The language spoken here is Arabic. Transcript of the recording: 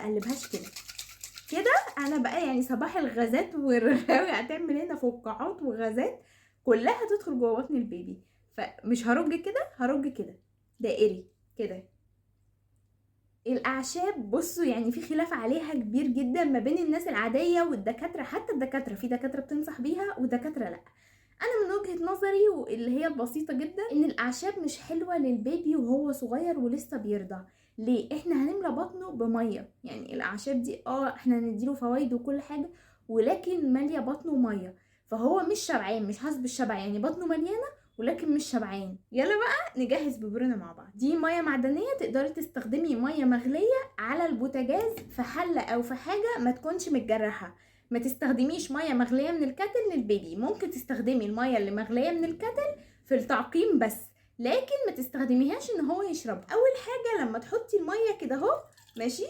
اقلبهاش كده كده. انا بقى يعني صباح الغازات والرغاوي هتعمل هنا فقاعات وغازات كلها تدخل جوه بطن البيبي. فمش هرج كده، هرج كده دائري كده. الاعشاب بصوا يعني في خلاف عليها كبير جدا ما بين الناس العاديه والدكاتره، حتى الدكاتره في دكاتره بتنصح بيها ودكاتره لا. انا من وجهة نظري واللي هي البسيطة جدا ان الاعشاب مش حلوة للبيبي وهو صغير ولسه بيرضع. ليه؟ احنا هنملى بطنه بمية، يعني الاعشاب دي احنا هنديله فوائد وكل حاجة، ولكن مالية بطنه مية، فهو مش شبعان، مش حاسس بالشبع، يعني بطنه مليانة ولكن مش شبعان. يلا بقى نجهز ببرونة مع بعض. دي مية معدنية، تقدري تستخدمي مية مغلية على البوتاجاز في حلة او في حاجة ما تكونش متجرحة. ما تستخدميش ميه مغليه من الكاتل للبيبي، ممكن تستخدمي الميه اللي مغليه من الكاتل في التعقيم بس، لكن ما تستخدميهاش ان هو يشرب. اول حاجه لما تحطي الميه كده اهو ماشي،